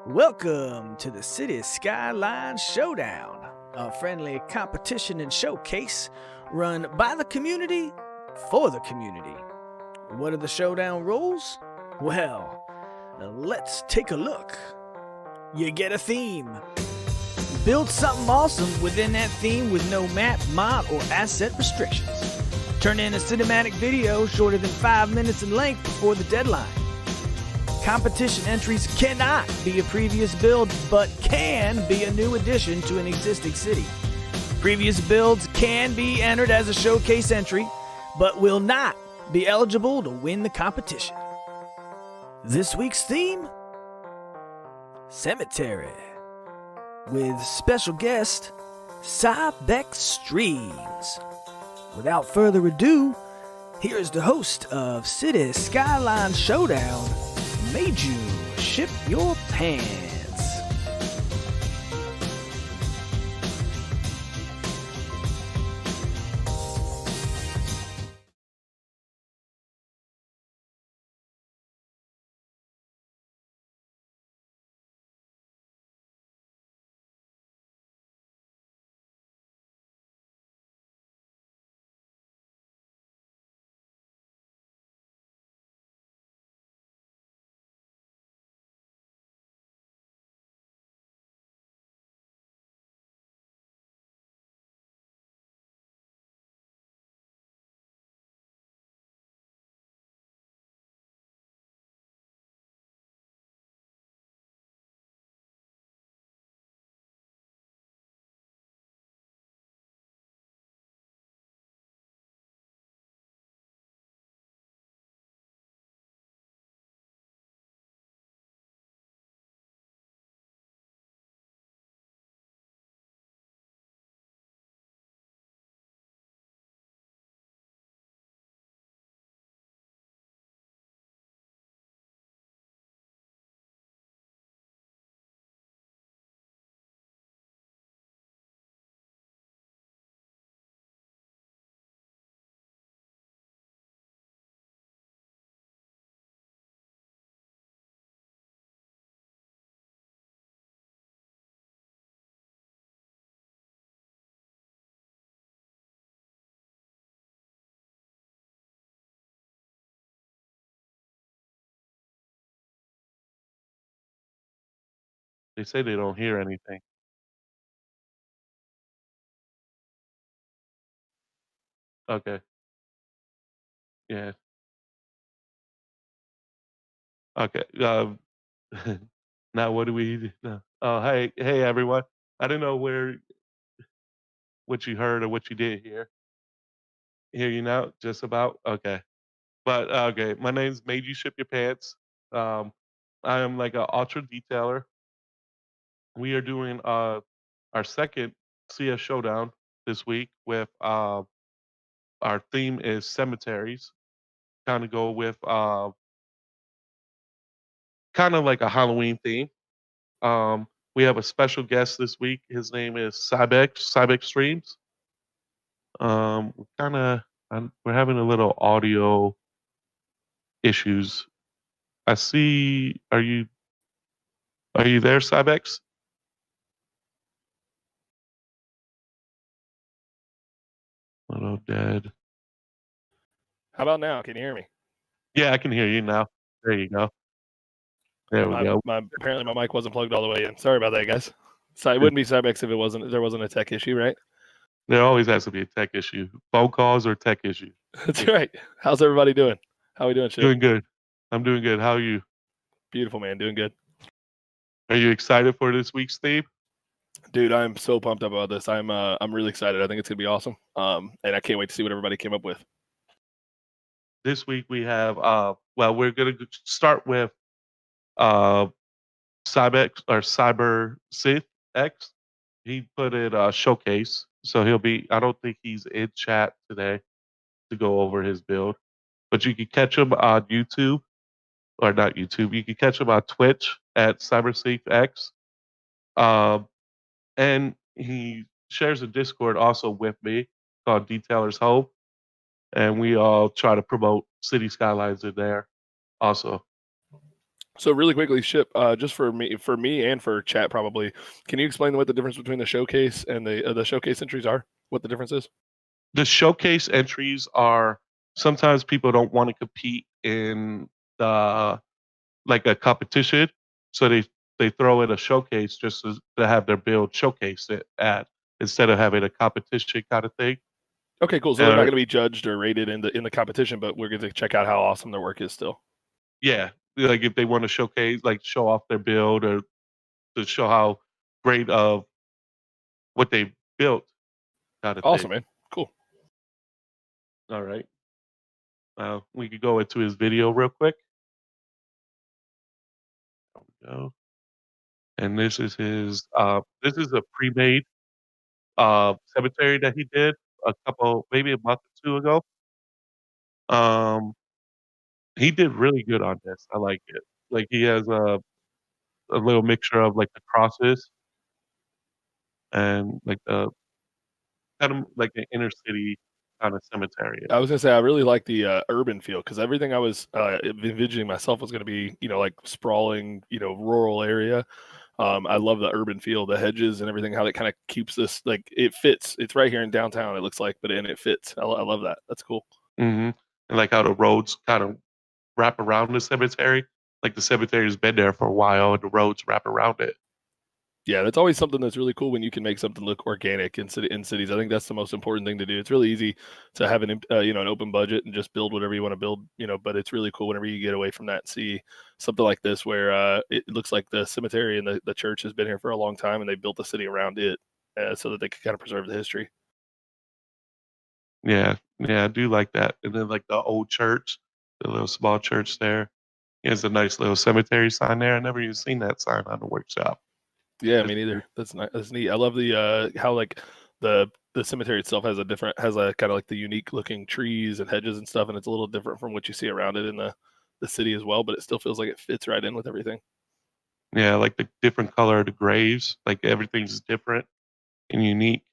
Welcome to the City Skylines Showdown, a friendly competition and showcase run by the community for the community. What are the showdown rules? Well, let's take a look. You get a theme. Build something awesome within that theme with no map, mod, or asset restrictions. Turn in a cinematic video shorter than 5 minutes in length before the deadline. Competition entries cannot be a previous build, but can be a new addition to an existing city. Previous builds can be entered as a showcase entry, but will not be eligible to win the competition. This week's theme? Cemetery. With special guest, Cybex Streams. Without further ado, here's the host of City Skyline Showdown, Made You Ship Your Pants. They say they don't hear anything. Okay. Yeah. Okay. Now what do we do now? Oh, hey, everyone. I don't know what you heard or what you did hear. Hear you now? Just about? Okay. But, okay, my name's Made You Ship Your Pants. Um, I am like a ultra detailer. We are doing, our second CS Showdown this week with, our theme is cemeteries. Kinda go with, kinda like a Halloween theme. We have a special guest this week. His name is Cybex Streams. We're we're having a little audio issues. I see. Are you there, Cybex? Hello, Dad. How about now? Can you hear me? Yeah, I can hear you now. There you go. There we go. Apparently my mic wasn't plugged all the way in. Sorry about that, guys. So it wouldn't be Cybex if there wasn't a tech issue, right? There always has to be a tech issue. Phone calls or tech issue. That's right. How's everybody doing? How are we doing, Chip? Doing good. I'm doing good. How are you? Beautiful, man. Doing good. Are you excited for this week's theme? Dude, I'm so pumped up about this. I'm really excited. I think it's gonna be awesome. And I can't wait to see what everybody came up with. This week we have we're gonna start with Cybex or Cyber Sith X. He put it showcase, so I don't think he's in chat today to go over his build. But you can catch him on YouTube, or not YouTube. You can catch him on Twitch at CyberSafeX. And he shares a Discord also with me called Detailer's Hope, and we all try to promote City Skylines in there also. So really quickly, Ship, just for me and for chat probably, can you explain what the difference between the showcase and the showcase entries are? What the difference is? The showcase entries are sometimes people don't want to compete in the like a competition, so they throw in a showcase just to have their build showcase it at instead of having a competition kind of thing. Okay, cool. So they're not Uh, going to be judged or rated in the competition, but we're going to check out how awesome their work is still. yeah, like if they want to showcase, like show off their build or to show how great of what they built, kind of thing. Awesome, man. Cool. All right, we could go into his video real quick. There we go. And this is his. This is a pre-made cemetery that he did a couple, maybe a month or two ago. Um, he did really good on this. I like it. Like he has a little mixture of like the crosses and like the kind of like an inner city kind of cemetery. I was gonna say I really like the urban feel because everything I was envisioning myself was gonna be like sprawling rural area. I love the urban feel, the hedges and everything, how it kind of keeps this like it fits. It's right here in downtown. It looks like, but and it fits. I love that. That's cool. And like how the roads kind of wrap around the cemetery. Like the cemetery's been there for a while, and the roads wrap around it. Yeah, that's always something that's really cool when you can make something look organic in cities. I think that's the most important thing to do. It's really easy to have an open budget and just build whatever you want to build, but it's really cool whenever you get away from that and see something like this where it looks like the cemetery and the church has been here for a long time and they built the city around it so that they could kind of preserve the history. Yeah, yeah, I do like that. And then like the old church, the little small church there. There's a nice little cemetery sign there. I never even seen that sign on the workshop. Yeah, That's me neither. pretty- That's nice. That's neat. I love the how like the cemetery itself has a kind of like the unique looking trees and hedges and stuff, and it's a little different from what you see around it in the city as well. But it still feels like it fits right in with everything. Yeah, like the different color of the graves. Like everything's different and unique.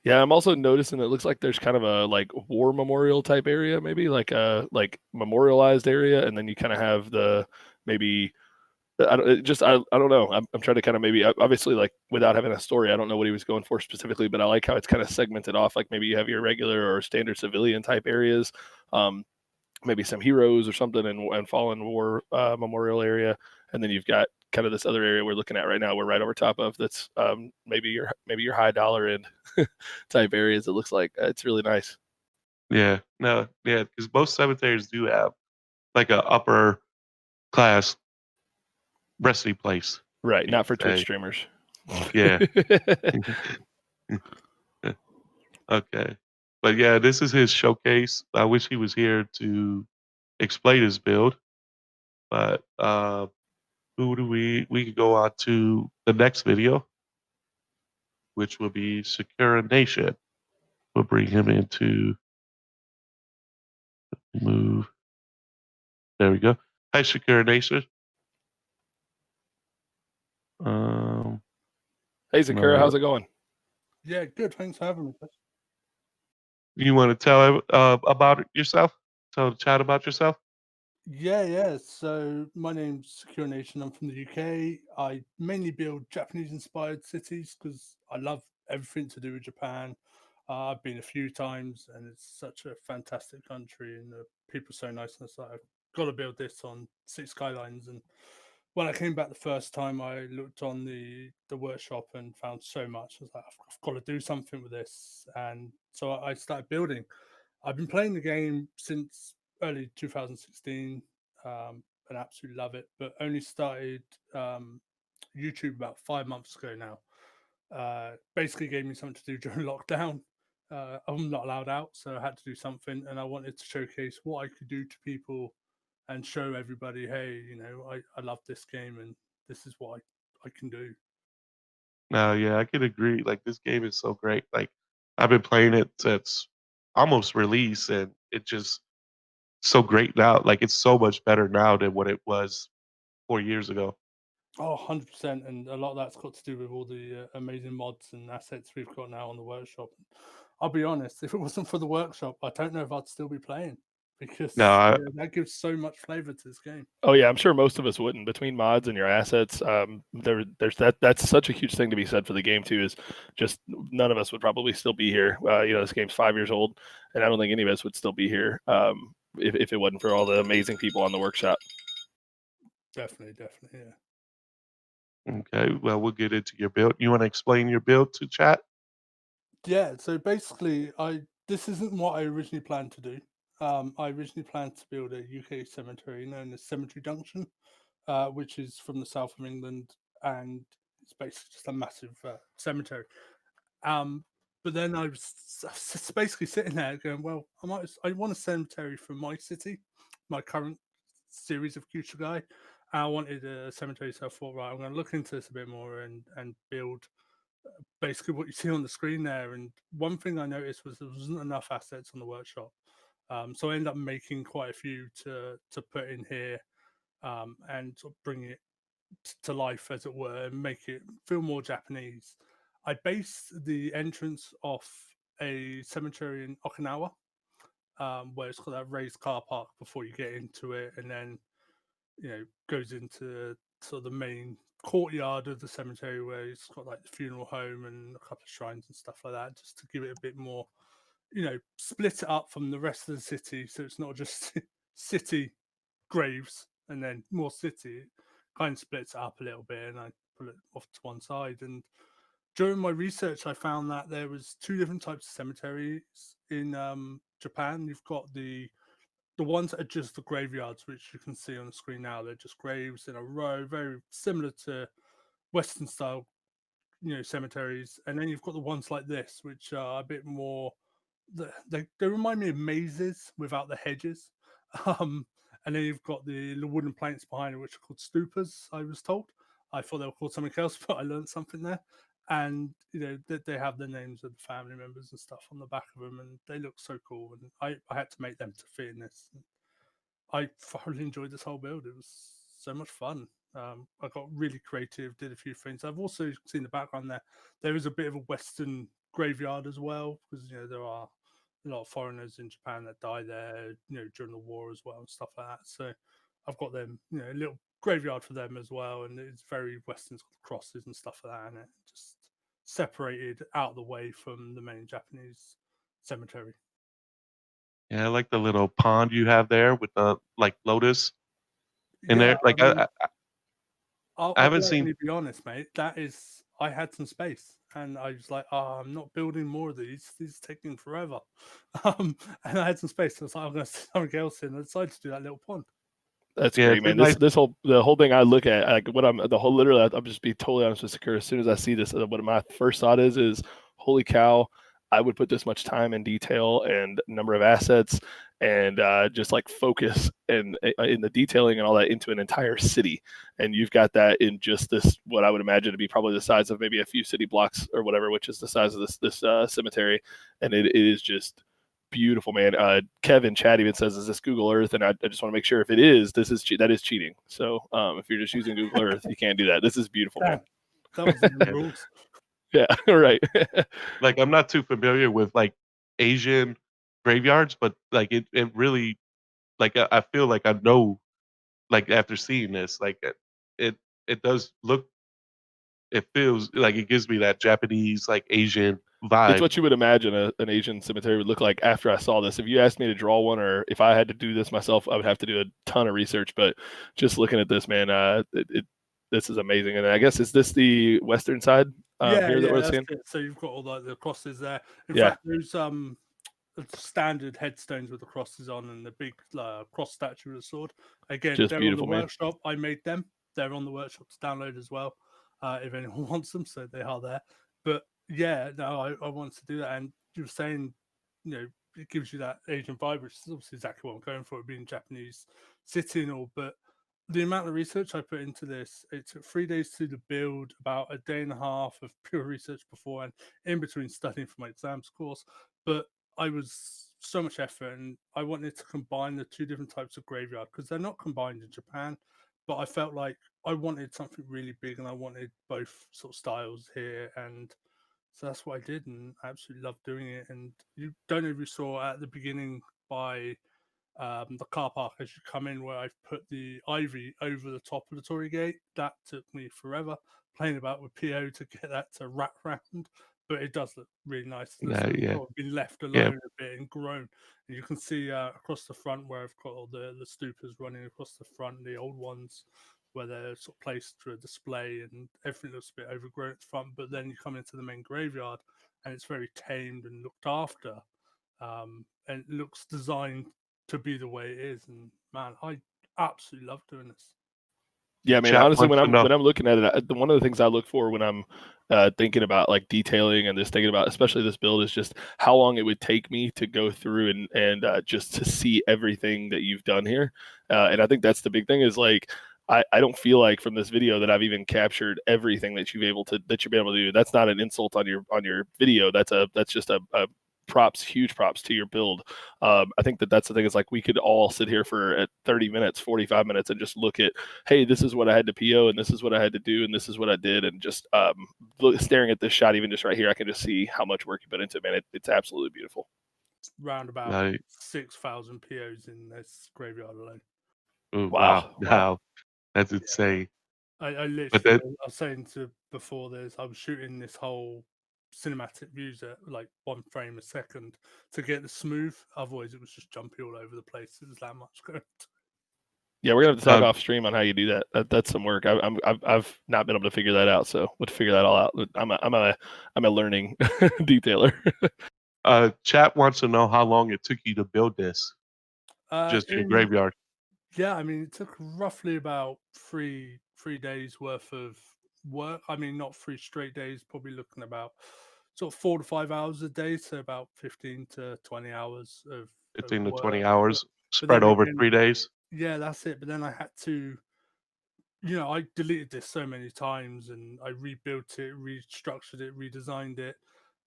Yeah, I'm also noticing it looks like there's kind of a like war memorial type area, maybe like a like memorialized area, and then you kind of have the maybe I don't know. I'm trying to kind of maybe obviously like without having a story, I don't know what he was going for specifically, but I like how it's kind of segmented off. Like maybe you have your regular or standard civilian type areas, um, maybe some heroes or something, and fallen war memorial area, and then you've got kind of this other area we're looking at right now. We're right over top of that's maybe your high dollar end type areas. It looks like it's really nice. Yeah, no, yeah, because most cemeteries do have like a upper class resting place. Right, You not could for Twitch say, streamers. yeah. Okay. But yeah, this is his showcase. I wish he was here to explain his build. But who do we could go on to the next video, which will be Secure Nation. We'll bring him into move. There we go. Hi, Secure Nation. Um, Hey Zakura, uh, how's it going? Yeah, good. Thanks for having me. Chris. you want to tell about yourself? Tell the chat about yourself. Yeah. So my name's Secure Nation. I'm from the UK. I mainly build Japanese-inspired cities because I love everything to do with Japan. I've been a few times, and it's such a fantastic country, and the people are so nice. And so I've got to build this on Six Skylines. And when I came back the first time, I looked on the workshop and found so much. I was like, I've got to do something with this, and so I started building. I've been playing the game since early 2016 and absolutely love it, but only started YouTube about 5 months ago now. Basically gave me something to do during lockdown. I'm not allowed out, so I had to do something, and I wanted to showcase what I could do to people and show everybody, hey, I love this game and this is what I can do. No, yeah, I could agree. Like this game is so great. Like I've been playing it since almost release, and it just so great now. Like it's so much better now than what it was 4 years ago. Oh, 100%. And a lot of that's got to do with all the amazing mods and assets we've got now on the workshop. I'll be honest, if it wasn't for the workshop, I don't know if I'd still be playing. because No, I, that gives so much flavor to this game. Oh yeah, I'm sure most of us wouldn't. Between mods and your assets, there's that's such a huge thing to be said for the game too. Is just none of us would probably still be here. This game's 5 years old, and I don't think any of us would still be here if it wasn't for all the amazing people on the workshop. Definitely, yeah. okay. Well, we'll get into your build. You want to explain your build to chat? Yeah, so basically, this isn't what I originally planned to do. I originally planned to build a UK cemetery known as Cemetery Junction, which is from the south of England, and it's basically just a massive cemetery. But then I was basically sitting there going, well, I want a cemetery for my city, my current series of Future Guy. I wanted a cemetery, so I thought, right, I'm going to look into this a bit more and build basically what you see on the screen there. And one thing I noticed was there wasn't enough assets on the workshop, so I ended up making quite a few to put in here and sort of bring it to life, as it were, and make it feel more Japanese. I based the entrance off a cemetery in Okinawa, where it's got that raised car park before you get into it, and then goes into sort of the main courtyard of the cemetery where it's got like the funeral home and a couple of shrines and stuff like that, just to give it a bit more, split it up from the rest of the city, so it's not just city graves and then more city. It kind of splits it up a little bit, and I put it off to one side. And during my research, I found that there was two different types of cemeteries in Japan. You've got the ones that are just the graveyards, which you can see on the screen now. They're just graves in a row, very similar to Western style, cemeteries. And then you've got the ones like this, which are a bit more. They remind me of mazes without the hedges. Um, and then you've got the wooden planks behind it, which are called stupas. I was told. I thought they were called something else, but I learned something there. And they have the names of the family members and stuff on the back of them, and they look so cool. And I had to make them to fit in this. I thoroughly enjoyed this whole build. It was so much fun. I got really creative, did a few things. I've also seen the background there. There is a bit of a Western graveyard as well, because there are a lot of foreigners in Japan that die there, during the war as well and stuff like that. So I've got them, a little graveyard for them as well, and it's very Western, it's got crosses and stuff like that, and it just separated out of the way from the main Japanese cemetery. Yeah, I like the little pond you have there with the like lotus in Yeah, there. Like I mean, I I'll haven't seen. blatantly be honest, mate. I had some space, and I was like, "Oh, I'm not building more of these. These are taking forever." And I had some space, so I was like, "I'm going to something else in." I decided to do that little pond. That's Yeah, great, it's a man. nice. The whole thing I look at, like what I'm the whole literally, I'm just be totally honest with Sakura. As soon as I see this, what my first thought is, holy cow! I would put this much time and detail and number of assets and just like focus and in the detailing and all that into an entire city. And you've got that in just this, what I would imagine to be probably the size of maybe a few city blocks or whatever, which is the size of this cemetery. And it is just beautiful, man. Kevin Chat even says, "Is this Google Earth?" And I just want to make sure if it is, that is cheating. So if you're just using Google Earth, you can't do that. This is beautiful, man. That was in the rules. Yeah, right. Like I'm not too familiar with like Asian graveyards, but like it really like I feel like I know like after seeing this like it it does look it feels like it gives me that Japanese like Asian It's vibe. what you would imagine an Asian cemetery would look like after I saw this. If you asked me to draw one, or if I had to do this myself, I would have to do a ton of research. But just looking at this, man, this is amazing. And I guess, is this the western side here that we're That's seeing? it. So you've got all like the crosses there. In Yeah. fact, there's standard headstones with the crosses on and the big cross statue with a sword. Again, Just they're beautiful, on the man. workshop. I made them. They're on the workshop to download as well, if anyone wants them. So they are there. But yeah, no, I wanted to do that. And you were saying, it gives you that Asian vibe, which is obviously exactly what I'm going for, it being Japanese city and all. But the amount of research I put into this, it took 3 days to do the build, about a day and a half of pure research before and in between studying for my exams, of course. But I was so much effort, and I wanted to combine the two different types of graveyard because they're not combined in Japan. But I felt like I wanted something really big, and I wanted both sort of styles here, and so that's what I did, and I absolutely loved doing it. And you don't know if you saw at the beginning by The car park as you come in, where I've put the ivy over the top of the Tory Gate. That took me forever playing about with PO to get that to wrap round, but it does look really nice. It's sort of been left alone a bit and grown. And you can see across the front where I've got all the stupas running across the front, the old ones where they're sort of placed for a display, and everything looks a bit overgrown at the front. But then you come into the main graveyard, and it's very tamed and looked after, and it looks designed to be the way it is. And man, I absolutely love doing this. Yeah, I mean, Chat honestly, wants to know. when I'm looking at it, one of the things I look for when I'm thinking about like detailing and just thinking about, especially this build, is just how long it would take me to go through and just to see everything that you've done here. And I think that's the big thing is like I don't feel like from this video that I've even captured everything that you've been able to do. That's not an insult on your video. That's just a huge props to your build. I think that's the thing is like we could all sit here for 30 minutes, 45 minutes and just look at, hey, this is what I had to PO and this is what I had to do and this is what I did. And just staring at this shot, even just right here, I can just see how much work you put into it, man. It's absolutely beautiful. Round about 6,000 POs in this graveyard alone. Ooh, wow. That's insane. I literally, I was saying to before this, I was shooting this whole cinematic views at like 1 frame a second to get the smooth. Otherwise, it was just jumpy all over the place. It was that much going. Yeah, we're gonna have to talk off stream on how you do that. That's some work. I've not been able to figure that out, so we'll figure that all out. I'm a learning detailer. Chat wants to know how long it took you to build this. Just in graveyard. Yeah, I mean, it took roughly about three days worth of work. I mean, not 3 straight days, probably looking about sort of 4 to 5 hours a day, so about 15 to 20 hours of 15 to work. 20 hours spread over 3 days. Yeah, that's it. But then I had to, I deleted this so many times and I rebuilt it, restructured it, redesigned it.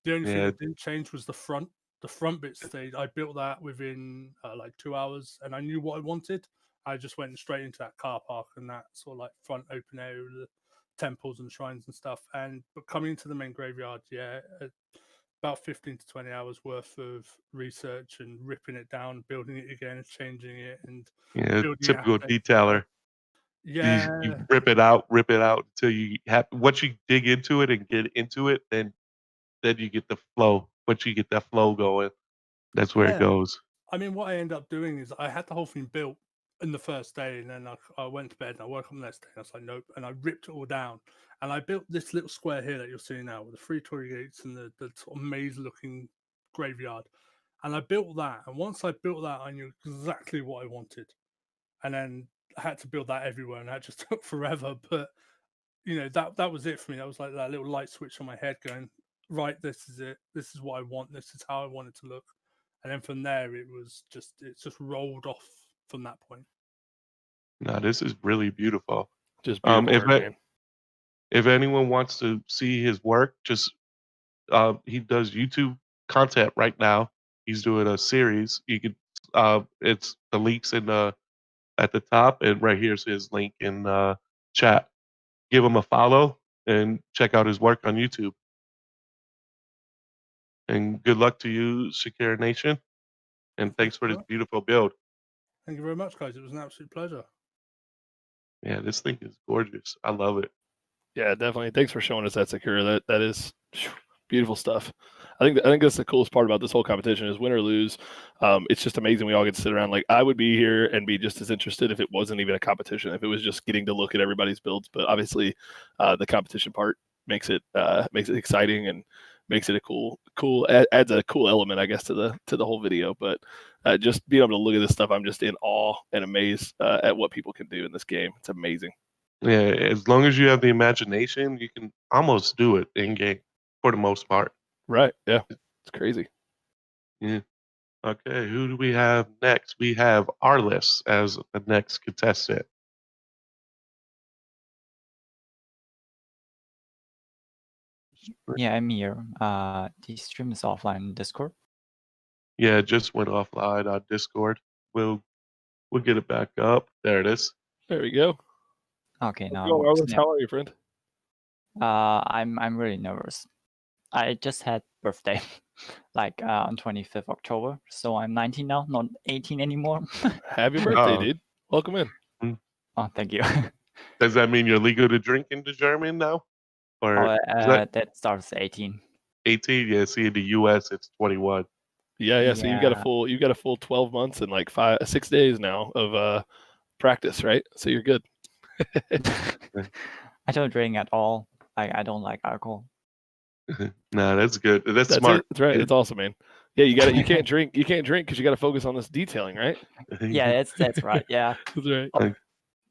The only thing that didn't change was the front. The front bit stayed. I built that within like 2 hours, and I knew what I wanted. I just went straight into that car park and that sort of like front open area, the temples and shrines and stuff. But coming into the main graveyard, about 15 to 20 hours worth of research and ripping it down, building it again, changing it, and typical detailer. Yeah, you rip it out until you have once you dig into it and get into it, then you get the flow. Once you get that flow going, that's where it goes. I mean, what I end up doing is I had the whole thing built in the first day, and then I went to bed and I woke up the next day and I was like, nope, and I ripped it all down. And I built this little square here that you're seeing now with the 3 Tory gates and the sort of maze-looking graveyard. And I built that, and once I built that, I knew exactly what I wanted. And then I had to build that everywhere, and that just took forever. But that was it for me. That was like that little light switch on my head going, right, this is it. This is what I want. This is how I want it to look. And then from there, it just rolled off from that point. No, this is really beautiful. Just beautiful work, if anyone wants to see his work, just he does YouTube content right now. He's doing a series. You could it's the links in at the top, and right here's his link in chat. Give him a follow and check out his work on YouTube. And good luck to you, Shakira Nation. And thanks for this beautiful build. Thank you very much, guys. It was an absolute pleasure. Yeah, this thing is gorgeous. I love it. Yeah, definitely. Thanks for showing us that, Sakura. That is beautiful stuff. I think that's the coolest part about this whole competition is win or lose. It's just amazing. We all get to sit around. Like I would be here and be just as interested if it wasn't even a competition, if it was just getting to look at everybody's builds. But obviously, the competition part makes it exciting and makes it adds a cool element, I guess, to the whole video. But just being able to look at this stuff, I'm just in awe and amazed at what people can do in this game. It's amazing. Yeah, as long as you have the imagination, you can almost do it in game for the most part. Right. Yeah. It's crazy. Yeah. Okay. Who do we have next? We have Arliss as the next contestant. Yeah, I'm here. The stream is offline in Discord. Yeah, it just went offline on Discord. We'll get it back up. There it is. There we go. Okay, now Arliss, how are you, friend? I'm really nervous. I just had birthday. like on 25th October. So I'm 19 now, not 18 anymore. Happy birthday, Oh. dude. Welcome in. Oh, thank you. Does that mean you're legal to drink in Germany now? Or Oh, is that that starts 18. 18? Yeah, see, in the US, it's 21. Yeah. So you've got a full 12 months and like 6 days now of practice, right? So you're good. I don't drink at all. I don't like alcohol. No, that's good. That's smart. It. That's right. It's awesome, man. Yeah, you can't drink because you got to focus on this detailing, right? Yeah, that's right. Yeah. That's right. Like,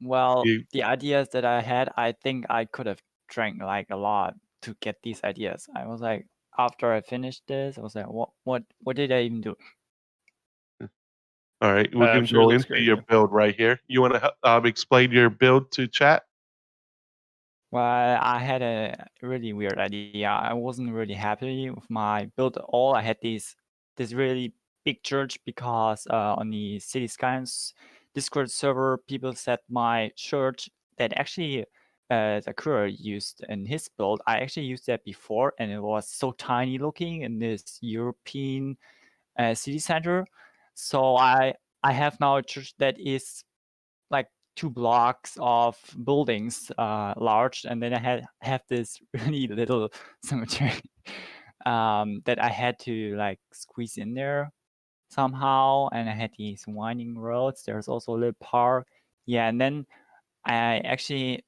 Well, you- the ideas that I had, I think I could have drank like a lot to get these ideas. I was like, after I finished this, I was like, what did I even do? all right, we're I'm going to sure it go looks into great, your man. build right here. You want to explain your build to chat? Well, I had a really weird idea. I wasn't really happy with my build at all. I had this really big church because on the City Skylines Discord server, people said my church that actually Sakura used in his build. I actually used that before, and it was so tiny looking in this European city center. So I have now a church that is like 2 blocks of buildings large, and then I have this really little cemetery that I had to like squeeze in there somehow, and I had these winding roads. There's also a little park. Yeah, and then I actually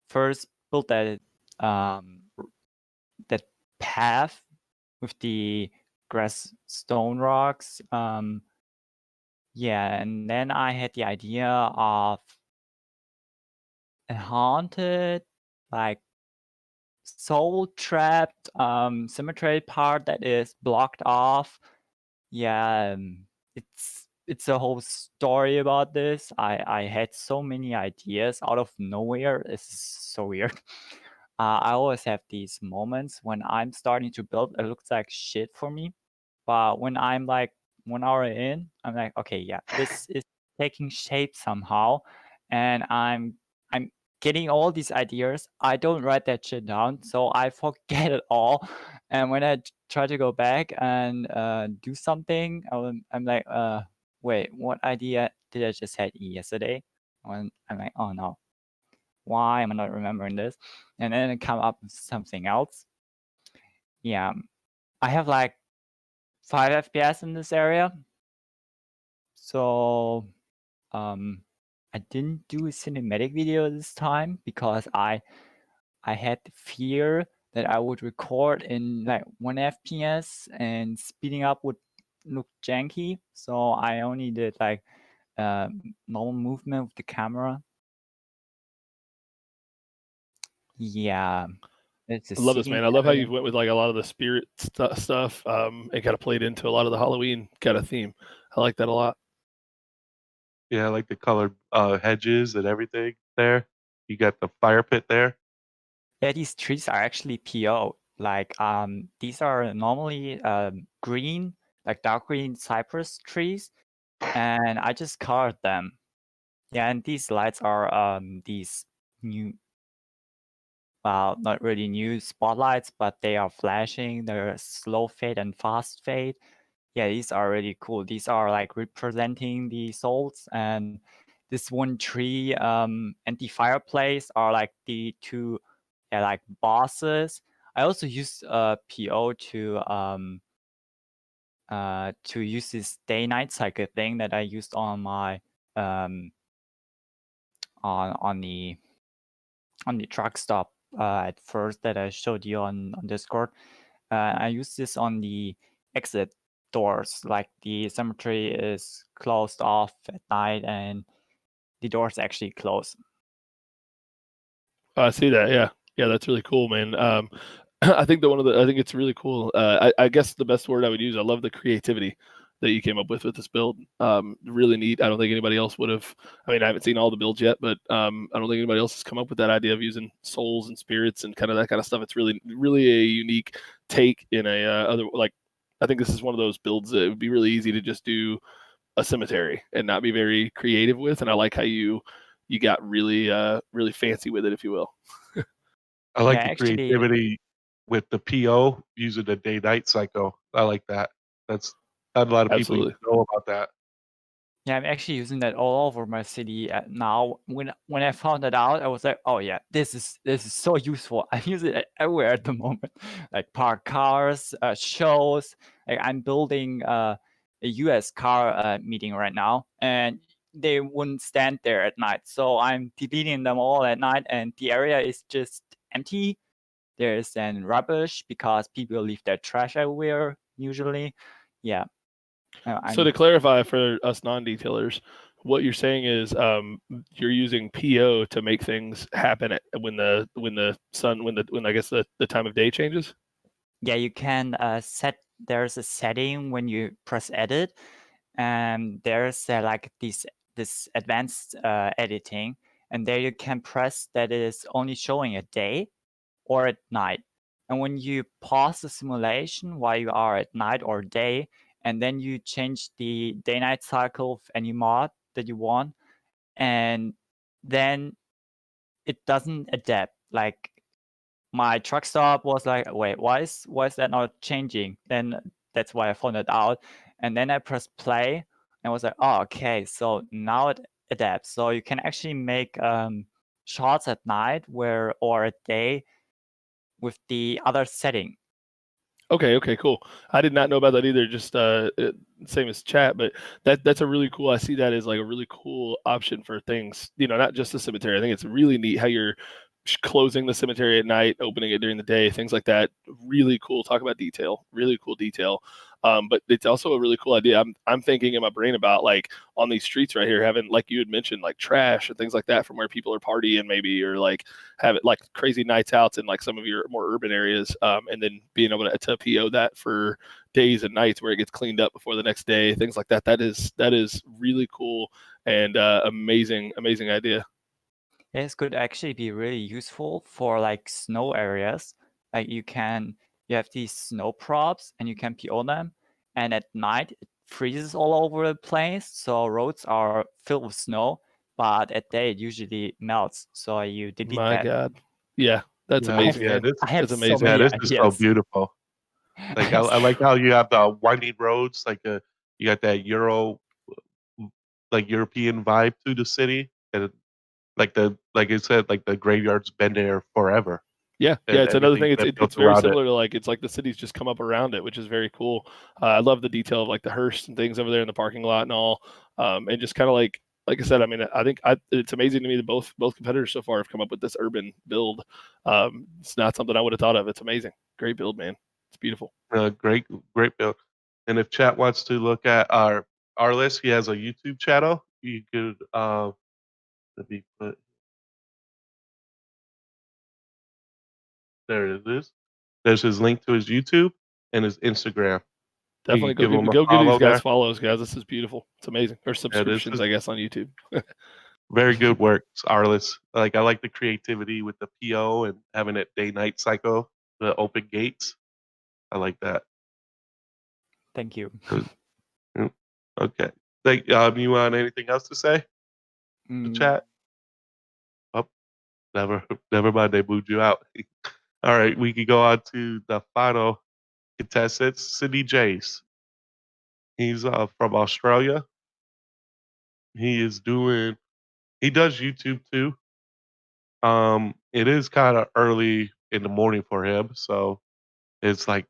first built that that path with the grass stone rocks. Yeah, and then I had the idea of a haunted, like soul trapped cemetery part that is blocked off. Yeah, it's a whole story about this. I had so many ideas out of nowhere. It's so weird. I always have these moments when I'm starting to build. It looks like shit for me, but when I'm like 1 hour in, I'm like, okay, yeah, this is taking shape somehow, and I'm getting all these ideas. I don't write that shit down, so I forget it all. And when I try to go back and do something, I'm like, wait, what idea did I just had yesterday? And I'm like, oh no, why am I not remembering this? And then I come up with something else. Yeah, I have like 5 FPS in this area. So I didn't do a cinematic video this time because I had the fear that I would record in like 1 FPS and speeding up would look janky. So I only did like normal movement with the camera. Yeah. It's a I love this, seating man. I love how area. you went with like a lot of the spirit stuff and kind of played into a lot of the Halloween kind of theme. I like that a lot. Yeah, I like the colored hedges and everything there. You got the fire pit there. Yeah, these trees are actually PO. Like these are normally green, like dark green cypress trees, and I just colored them. Yeah, and these lights are these new, well, not really new spotlights, but they are flashing. They're slow fade and fast fade. Yeah, these are really cool. These are like representing the souls, and this one tree and the fireplace are like the two, yeah, like bosses. I also used PO to use this day-night cycle thing that I used on my on the truck stop at first that I showed you on Discord. I use this on the exit doors, like the cemetery is closed off at night and the doors actually close. I see that. Yeah, that's really cool, man. I think I think it's really cool. I guess the best word I would use, I love the creativity that you came up with this build. Really neat. I don't think anybody else would have. I mean, I haven't seen all the builds yet, but I don't think anybody else has come up with that idea of using souls and spirits and kind of that kind of stuff. It's really a unique take in a other like. I think this is one of those builds that it would be really easy to just do a cemetery and not be very creative with. And I like how you got really fancy with it, if you will. I like Yeah, the actually, creativity. with the PO using the day-night cycle. I like that. That's not a lot of people Absolutely. know about that. Yeah, I'm actually using that all over my city now. When I found that out, I was like, oh yeah, this is so useful. I use it everywhere at the moment, like park cars, shows. Like I'm building a US car meeting right now, and they wouldn't stand there at night, so I'm deleting them all at night, and the area is just empty. There is then rubbish because people leave their trash everywhere usually. Yeah. So to clarify for us non-detailers, what you're saying is you're using PO to make things happen when I guess the time of day changes. Yeah, you can set. There's a setting when you press edit, and there's like this advanced editing, and there you can press that it is only showing a day or at night. And when you pause the simulation while you are at night or day, and then you change the day-night cycle of any mod that you want, and then it doesn't adapt. Like my truck stop was like, wait, why is that not changing? Then that's why I found it out. And then I pressed play and was like, oh, okay, so now it adapts. So you can actually make shots at night or at day with the other setting. Okay, cool. I did not know about that either. Just same as chat, but that's a really cool. I see that as like a really cool option for things. Not just the cemetery. I think it's really neat how you're closing the cemetery at night, opening it during the day, things like that. Really cool. Talk about detail. Really cool detail. But it's also a really cool idea. I'm thinking in my brain about like on these streets right here, having, like you had mentioned, like trash and things like that from where people are partying maybe, or like have it like crazy nights out in like some of your more urban areas, and then being able to PO that for days and nights where it gets cleaned up before the next day, things like that. That is really cool and amazing idea. This could actually be really useful for like snow areas. Like you have these snow props and you can PO them, and at night it freezes all over the place, so roads are filled with snow, but at day it usually melts, so you delete My that. God. Yeah, that's amazing. Yeah, Man. I have That's so amazing. many this is so ideas. beautiful. Like I like how you have the winding roads, like you got that European vibe to the city, and like I said, like the graveyard's been there forever. Yeah, And it's another thing. everything that It's built very around it. similar to like it's like the city's just come up around it, which is very cool. I love the detail of like the hearse and things over there in the parking lot and all, and just kind of like I said. I mean, I think it's amazing to me that both competitors so far have come up with this urban build. It's not something I would have thought of. It's amazing. Great build, man. It's beautiful. Great build. And if chat wants to look at our list, he has a YouTube channel. You could let me put there it is. There's his link to his YouTube and his Instagram. Definitely give him a go give these follow guys there. follows, guys. This is beautiful. It's amazing. Or subscriptions, I guess, on YouTube. Very good work, Arliss. Like I like the creativity with the PO and having that day-night cycle, the open gates. I like that. Thank you. Okay. You want anything else to say? The chat? Oh, never mind. They moved you out. All right, we can go on to the final contestant, Sydney Jace. He's from Australia. He does YouTube too. It is kind of early in the morning for him, so it's like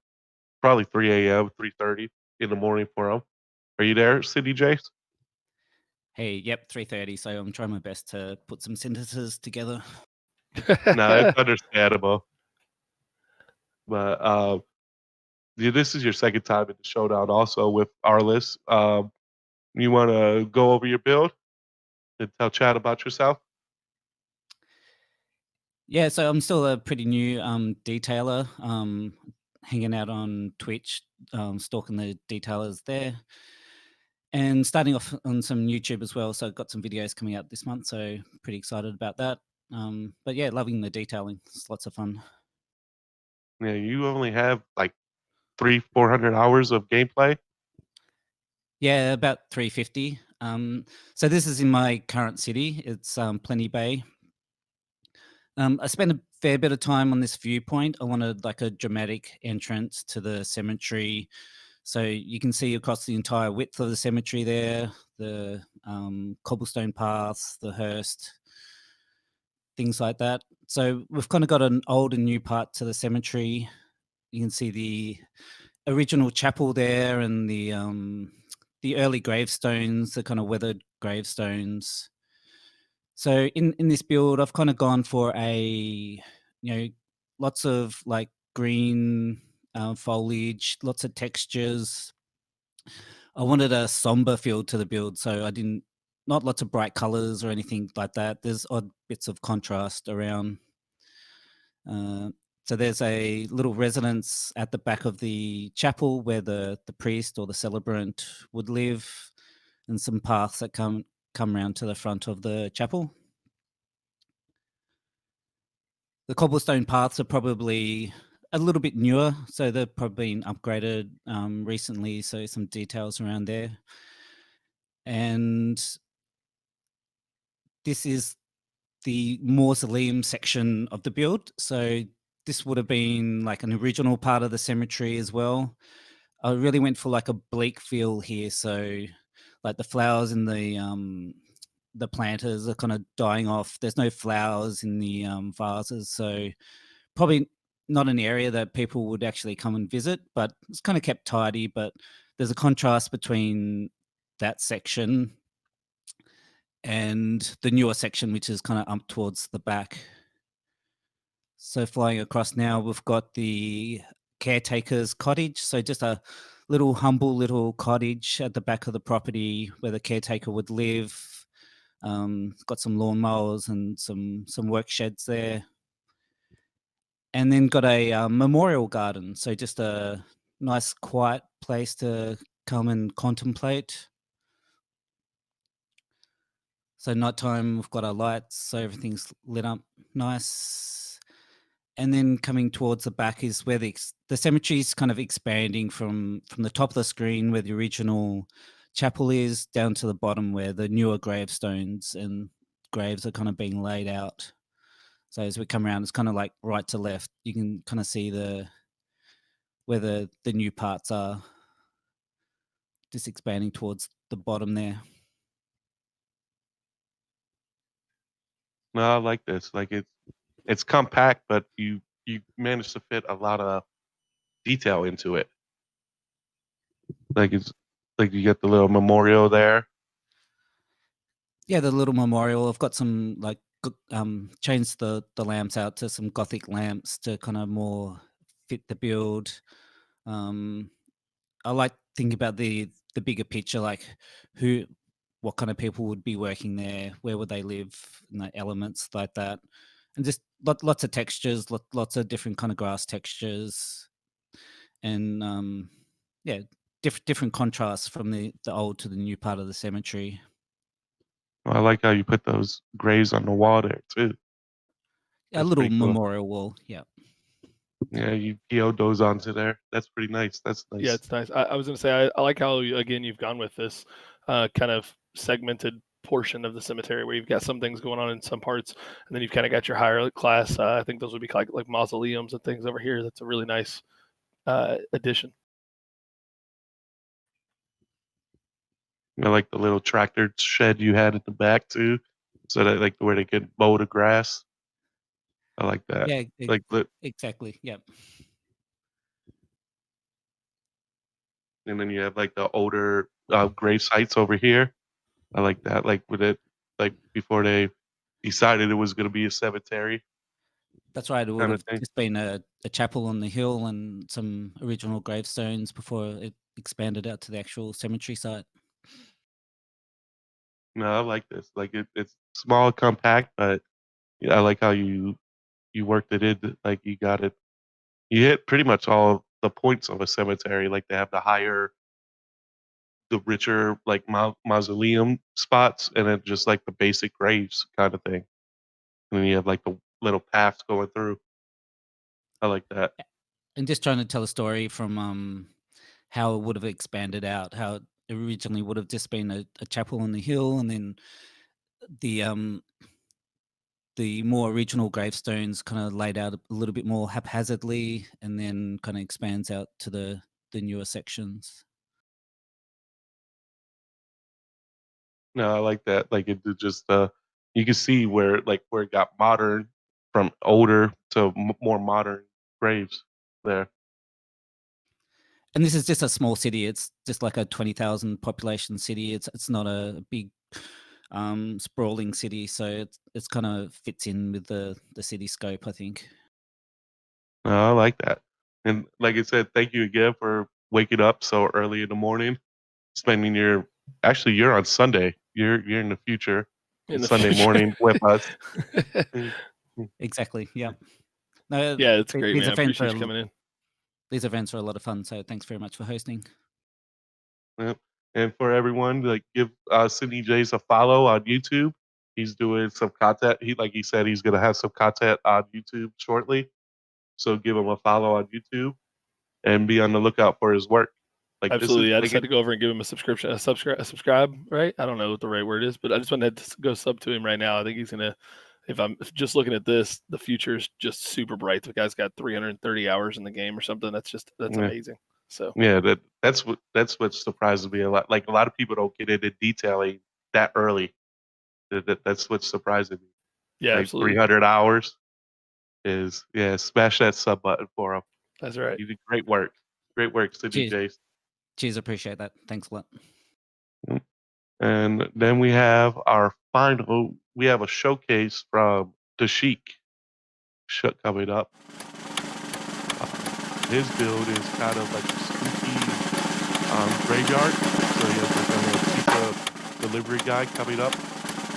probably 3 a.m., 3:30 in the morning for him. Are you there, Sydney Jace? Hey, yep, 3:30. So I'm trying my best to put some sentences together. No, it's understandable. But this is your second time in the showdown, also with Arliss. You want to go over your build and tell chat about yourself? Yeah, so I'm still a pretty new detailer, hanging out on Twitch, stalking the detailers there, and starting off on some YouTube as well. So I've got some videos coming out this month, so pretty excited about that. But yeah, loving the detailing. It's lots of fun. Yeah, you only have like 300-400 hours of gameplay. Yeah, about 350. So this is in my current city. It's Plenty Bay. I spent a fair bit of time on this viewpoint. I wanted like a dramatic entrance to the cemetery. So you can see across the entire width of the cemetery there, the cobblestone paths, the hearse, things like that. So we've kind of got an old and new part to the cemetery. You can see the original chapel there and the early gravestones, the kind of weathered gravestones. So in this build, I've kind of gone for lots of like green foliage, lots of textures. I wanted a somber feel to the build, so I didn't, not lots of bright colors or anything like that. There's odd bits of contrast around. So there's a little residence at the back of the chapel where the priest or the celebrant would live, and some paths that come around to the front of the chapel. The cobblestone paths are probably a little bit newer, so they've probably been upgraded recently, so some details around there. And this is the mausoleum section of the build. So this would have been like an original part of the cemetery as well. I really went for like a bleak feel here. So like the flowers in the planters are kind of dying off. There's no flowers in the vases. So probably not an area that people would actually come and visit, but it's kind of kept tidy. But there's a contrast between that section and the newer section, which is kind of up towards the back. So flying across now, we've got the caretaker's cottage. So just a little humble little cottage at the back of the property where the caretaker would live. Got some lawnmowers and some work sheds there. And then got a memorial garden. So just a nice quiet place to come and contemplate. So nighttime, we've got our lights, so everything's lit up nice. And then coming towards the back is where the cemetery is kind of expanding from the top of the screen where the original chapel is down to the bottom where the newer gravestones and graves are kind of being laid out. So as we come around, it's kind of like right to left. You can kind of see where the new parts are, just expanding towards the bottom there. No, I like this. Like it's compact, but you managed to fit a lot of detail into it. Like it's like you get the little memorial there. Yeah, the little memorial. I've got some like changed the lamps out to some Gothic lamps to kind of more fit the build. I like thinking about the bigger picture, like what kind of people would be working there, where would they live, and the elements like that, and just lots of textures, lots of different kind of grass textures, and yeah, different contrasts from the old to the new part of the cemetery. I like how you put those graves on the wall there too. A That's little pretty cool. memorial wall, yeah. Yeah, you PO'd those onto there. That's pretty nice. That's nice. Yeah, it's nice. I was gonna say I like how again you've gone with this kind of segmented portion of the cemetery where you've got some things going on in some parts, and then you've kind of got your higher class. I think those would be like mausoleums and things over here. That's a really nice addition. I like the little tractor shed you had at the back too, so that like where they could mow the grass. I like that. Yeah, Like exactly. Yeah. and then you have like the older grave sites over here. I like that. Like with it, like before they decided it was going to be a cemetery. That's right. It would Kinda have thing. just been a chapel on the hill and some original gravestones before it expanded out to the actual cemetery site. No, I like this. Like it's small, compact, but yeah, I like how you worked it in. Like you got it. You hit pretty much all the points of a cemetery. Like they have the richer like mausoleum spots, and then just like the basic graves kind of thing. And then you have like the little paths going through. I like that. And just trying to tell a story from how it would have expanded out, how it originally would have just been a chapel on the hill, and then the the more original gravestones kind of laid out a little bit more haphazardly, and then kind of expands out to the newer sections. No, I like that. Like it just you can see where it got modern from older to more modern graves there. And this is just a small city. It's just like a 20,000 population city. It's not a big sprawling city, so it's kind of fits in with the city scope, I think. I like that. And like I said, thank you again for waking up so early in the morning, spending you're on Sunday. You're in the future. In the Sunday future. morning with us. Exactly. Yeah. No, Yeah, it's great, these man. I events appreciate you are coming in. these events are a lot of fun. So thanks very much for hosting. Yep. And for everyone, like give Sydney Jays a follow on YouTube. He's doing some content. He said he's gonna have some content on YouTube shortly. So give him a follow on YouTube and be on the lookout for his work. Like Absolutely. I this just had to go over and give him a subscribe, right? I don't know what the right word is, but I just wanted to go sub to him right now. I think he's gonna. If I'm just looking at this, the future is just super bright. The guy's got 330 hours in the game or something. That's amazing. So yeah, that's what surprises me a lot. Like a lot of people don't get into detailing that early. That's what's surprising me. yeah, Like absolutely. 300 hours is smash that sub button for him. That's right. You did great work, Sydney Jays. Cheers, appreciate that. Thanks a lot. And then we have our final. We have a showcase from the Sheik coming up. His build is kind of like a spooky graveyard. So he has like a little pizza delivery guy coming up.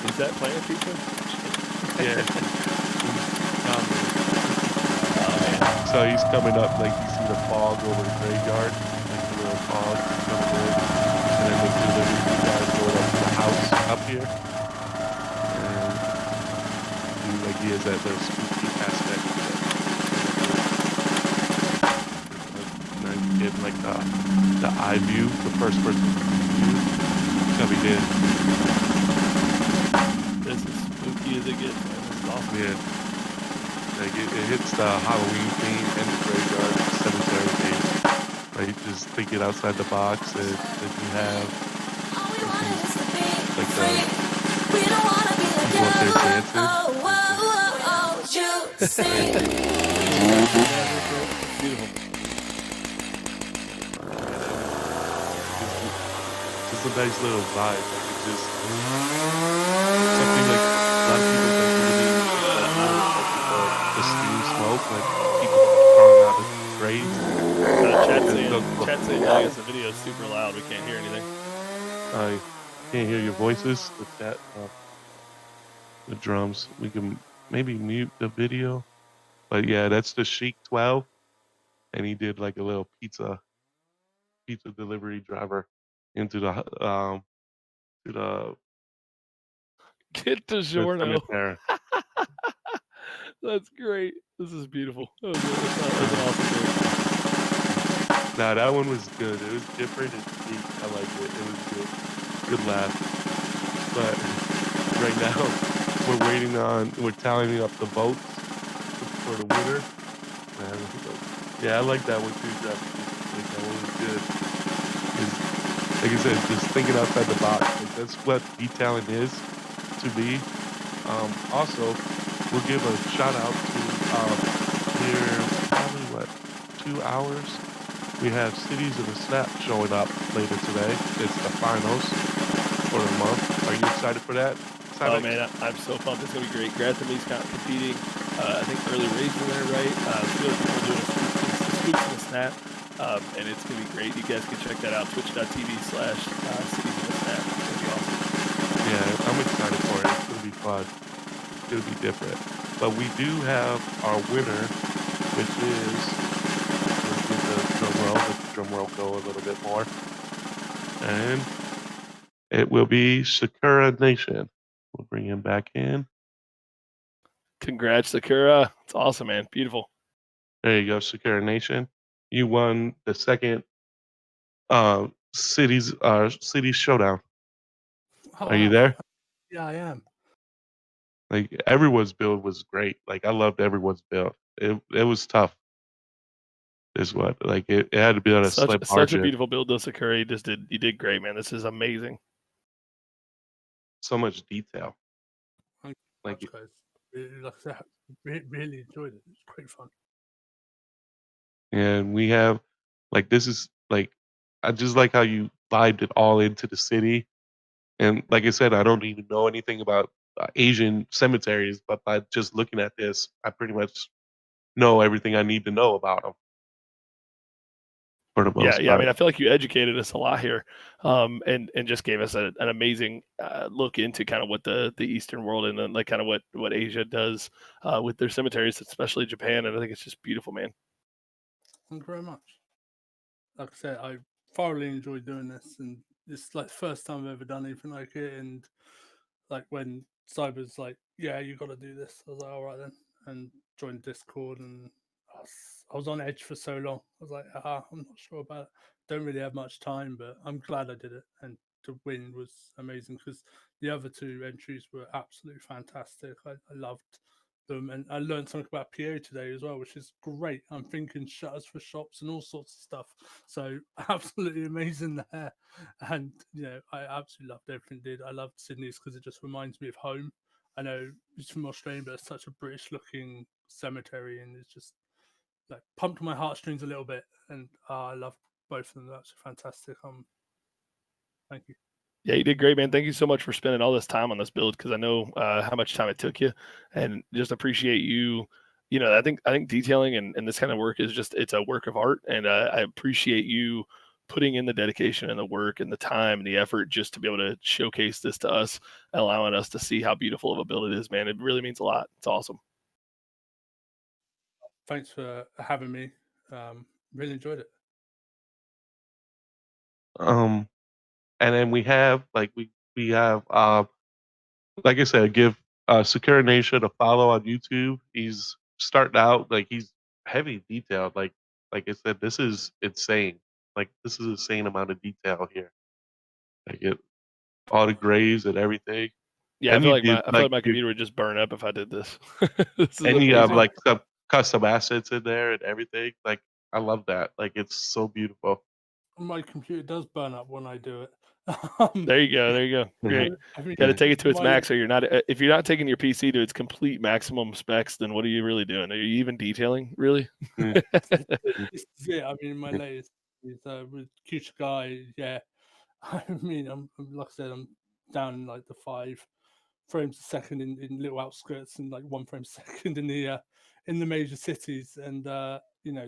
Is that playing pizza? Yeah. So he's coming up, like you see the fog over the graveyard, like the little fog coming in, and then the delivery guys going up to the house up here. And like he has that little spooky aspect to it. And then you get like the eye view, the first person view coming in. This is spooky as it gets, man. This is awesome. Yeah. Like it hits the Halloween theme and the graveyard cemetery theme. Like just thinking outside the box, and if you have like people up there dancing. Beautiful. Just a nice little vibe. Like it's just something like a lot of people think the steam smoke, like people crawling out of graves. Chat saying, I guess the video is super loud. We can't hear anything. I can't hear your voices. The chat, the drums. We can maybe mute the video. But yeah, that's the Sheik 12, and he did like a little pizza delivery driver into the Get to Giorno. cemetery. That's great. This is beautiful. That was an awesome video. Nah, that one was good. It was different and neat. I liked it. It was good. Good laugh. But right now, we're tallying up the votes for the winner. Yeah, I like that one too, Jeff. Like, that one was good. Like I said, just thinking outside the box. Like, that's what detailing is to me. Also, we'll give a shout out to here probably 2 hours. We have Cities in the Snap showing up later today. It's the finals for the month. Are you excited for that? Oh man, I'm so pumped. It's gonna be great. Grathamy's competing. I think early raids in there, right? A few other people doing scoops in the Snap. And it's gonna be great. You guys can check that out. Twitch.tv/Cities in the Snap. It's gonna be awesome. Yeah, I'm excited for it. It's gonna be fun. It's gonna be different. But we do have our winner, which is, let's get the drum roll. Let the drum roll go a little bit more. And it will be Sakura Nation. We'll bring him back in. Congrats, Sakura. It's awesome, man. Beautiful. There you go, Sakura Nation. You won the second cities showdown. Oh, Are you wow. there? Yeah, I am. Like everyone's build was great. Like I loved everyone's build. It was tough. Is what like it had to be on a Such slim such a margin. beautiful build, though, Sakura. You did great, man. This is amazing. So much detail. Thank you Like much, guys. Really, like I said, really enjoyed it. It was great fun. and we have like this is like I just like how you vibed it all into the city. And like I said, I don't even know anything about Asian cemeteries, but by just looking at this, I pretty much know everything I need to know about them for the Yeah, most yeah. I part. mean, I feel like you educated us a lot here, and just gave us an amazing look into kind of what the Eastern world and then like kind of what Asia does with their cemeteries, especially Japan. And I think it's just beautiful, man. Thank you very much. Like I said, I thoroughly enjoyed doing this, and it's like the first time I've ever done anything like it. And like when Cyber's like, "Yeah, you got to do this," I was like, "All right then," and joined Discord, and I was on edge for so long. I was like, I'm not sure about it. Don't really have much time, but I'm glad I did it. And to win was amazing because the other two entries were absolutely fantastic. I loved them, and I learned something about PO today as well, which is great. I'm thinking shutters for shops and all sorts of stuff. So absolutely amazing there. And I absolutely loved everything it did. I loved Sydney's because it just reminds me of home. I know it's from Australia, but it's such a British looking cemetery, and it's just like pumped my heartstrings a little bit. And I love both of them. That's fantastic. Thank you. Yeah, you did great, man. Thank you so much for spending all this time on this build because I know how much time it took you, and just appreciate you. I think detailing and this kind of work is it's a work of art, and I appreciate you putting in the dedication and the work and the time and the effort just to be able to showcase this to us, allowing us to see how beautiful of a build it is, man. It really means a lot. It's awesome. Thanks for having me. Really enjoyed it. And then we have like we have like I said, give Secure Nation a follow on YouTube. He's starting out like he's heavy detailed. Like I said, this is insane. Like this is insane amount of detail here. Like it, all the grays and everything. Yeah, And you did I feel like my computer would just burn up if I did this. This is and you have amazing. like some custom assets in there and everything. Like I love that. Like it's so beautiful. My computer does burn up when I do it. There you go. There you go. Great. I mean, Got to take it to its my- max, or you're not. If you're not taking your PC to its complete maximum specs, then what are you really doing? Are you even detailing? Really? Mm. This is it. I mean, my latest is with Future Guy. Yeah, I mean, like I said, I'm down in like the 5 frames a second in little outskirts and like 1 frame a second in the major cities. And the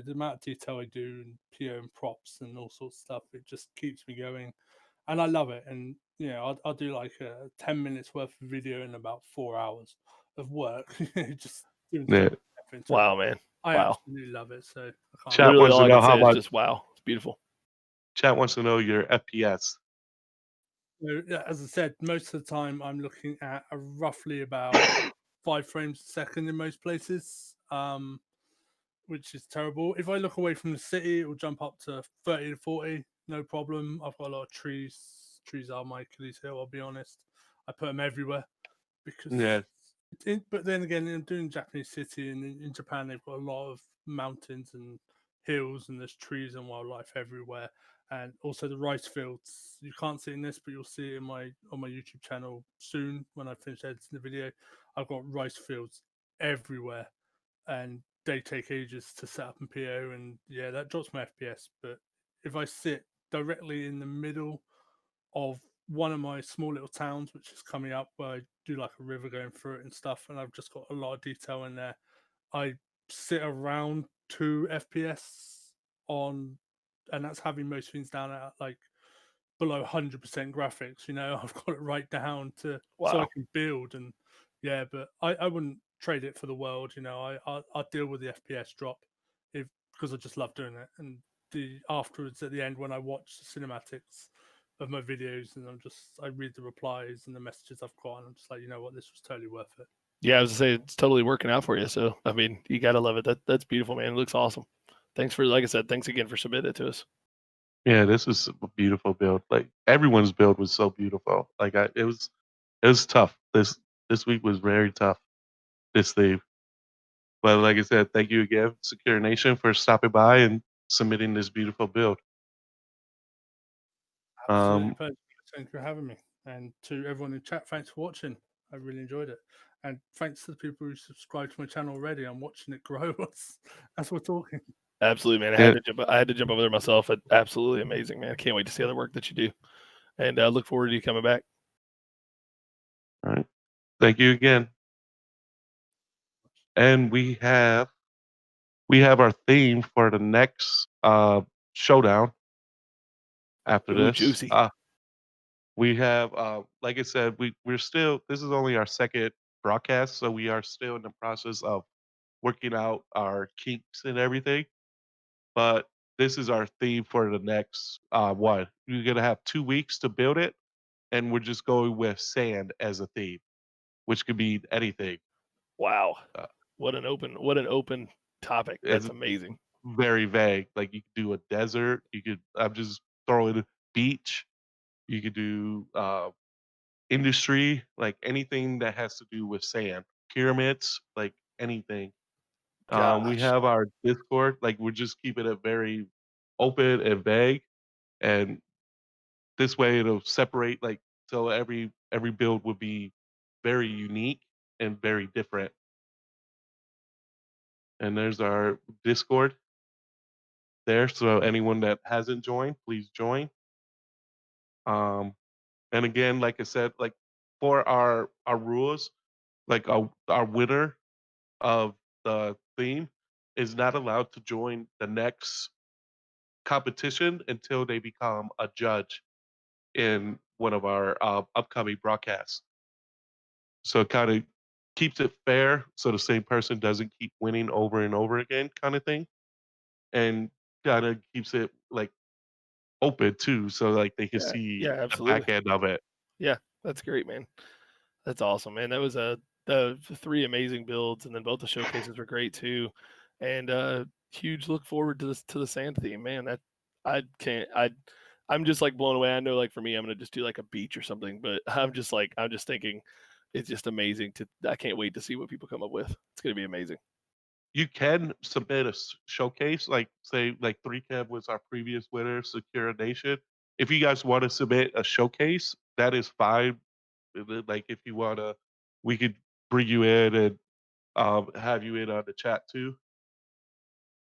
amount of detail I do and PO and props and all sorts of stuff, it just keeps me going, and I love it. And I'll do like 10 minutes worth of video in about 4 hours of work, just doing Yeah. everything. So Wow, man. I Wow. absolutely love it. So I can't. Chat Literally, wants all to I know can how say is much. just wow. It's beautiful. Chat wants to know your FPS. So, as I said, most of the time I'm looking at roughly about 5 frames a second in most places, which is terrible. If I look away from the city, it will jump up to 30 to 40, no problem. I've got a lot of trees. Trees are my Achilles heel, I'll be honest. I put them everywhere because. Yeah. But then again, I'm doing Japanese city, and in Japan they've got a lot of mountains and hills, and there's trees and wildlife everywhere. And also the rice fields. You can't see it in this, but you'll see it on my YouTube channel soon when I finish editing the video. I've got rice fields everywhere, and they take ages to set up in PO, and yeah, that drops my FPS. But if I sit directly in the middle of one of my small little towns, which is coming up, where I do like a river going through it and stuff, and I've just got a lot of detail in there, I sit around 2 FPS on, and that's having most things down at like below 100% graphics. I've got it right down to so I Wow. can build. And yeah, but I wouldn't trade it for the world. I deal with the FPS drop because I just love doing it. And the afterwards at the end when I watch the cinematics of my videos, and I read the replies and the messages I've got, and I'm just like, you know what, this was totally worth it. Yeah, I was to say it's totally working out for you. So I mean, you gotta love it. That's beautiful, man. It looks awesome. Thanks like I said, thanks again for submitting it to us. Yeah, this is a beautiful build. Like everyone's build was so beautiful. Like it was tough. This week was very tough. This theme. But like I said, thank you again, Secure Nation, for stopping by and submitting this beautiful build. Absolutely pleasure. Thank you for having me. And to everyone in chat, thanks for watching. I really enjoyed it. And thanks to the people who subscribed to my channel already. I'm watching it grow as we're talking. Absolutely, man. I had to jump over there myself. Absolutely amazing, man. I can't wait to see all the work that you do. And I look forward to you coming back. All right. Thank you again. And we have our theme for the next showdown after Ooh, this. juicy. We have like I said, we're still, this is only our second broadcast, so we are still in the process of working out our kinks and everything. But this is our theme for the next one. You're gonna have 2 weeks to build it, and we're just going with sand as a theme, which could be anything. Wow. Uh, What an open topic. That's It's amazing. very vague. Like you could do a desert. You could. I'm just throwing beach. You could do industry, like anything that has to do with sand. Pyramids, like anything. We Gosh. have our Discord. Like we're just keeping it very open and vague, and this way it'll separate. Like so, every build would be very unique and very different. And there's our Discord there. So anyone that hasn't joined, please join. And again, like I said, like for our rules, like our winner of the theme is not allowed to join the next competition until they become a judge in one of our upcoming broadcasts. So it kind of keeps it fair, so the same person doesn't keep winning over and over again, kind of thing, and kind of keeps it like open too, so like they can see Yeah, the absolutely. back end of it. Yeah, that's great, man. That's awesome, man. That was the 3 amazing builds, and then both the showcases were great too. And huge look forward to the sand theme, man. That I can't I'm just like blown away. I know like for me, I'm gonna just do like a beach or something, but I'm just thinking it's just amazing I can't wait to see what people come up with. It's gonna be amazing. You can submit a showcase, like say like 3Kev was our previous winner, Secure Nation. If you guys want to submit a showcase, that is fine. Like if you wanna, we could bring you in and have you in on the chat too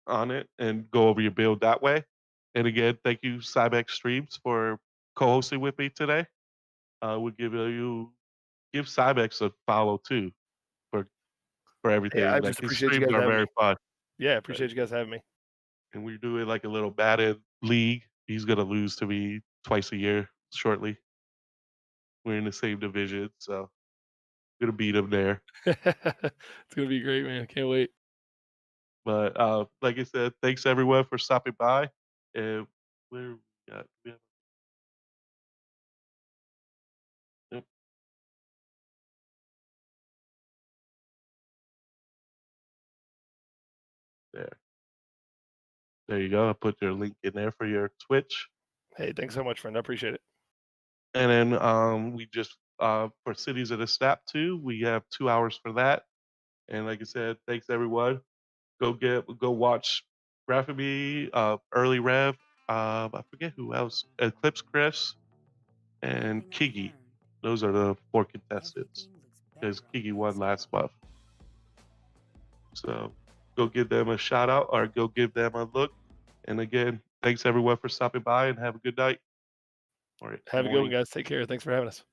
on it and go over your build that way. And again, thank you Cybex Streams for co-hosting with me today. We'll give Cybex a follow too for everything. Yeah, I Like just his appreciate you streams guys are having very me. fun. Yeah, appreciate you guys having me. And we're doing like a little batted league. He's gonna lose to me twice a year shortly. We're in the same division, so gonna beat him there. It's gonna be great, man. Can't wait. But like I said, thanks everyone for stopping by. And where we got we have, yep, there. There you go. I put your link in there for your Twitch. Hey, thanks so much, friend. I appreciate it. And then we just for Cities of the Snap 2, we have 2 hours for that. And like I said, thanks everyone. Go watch Graphemy, Early Rev, I forget who else, Eclipse Chris, and Kiki. Those are the 4 contestants because Kiki won last month. So go give them a shout out or go give them a look. And again, thanks everyone for stopping by and have a good night. All right. Have a good one, guys. Take care. Thanks for having us.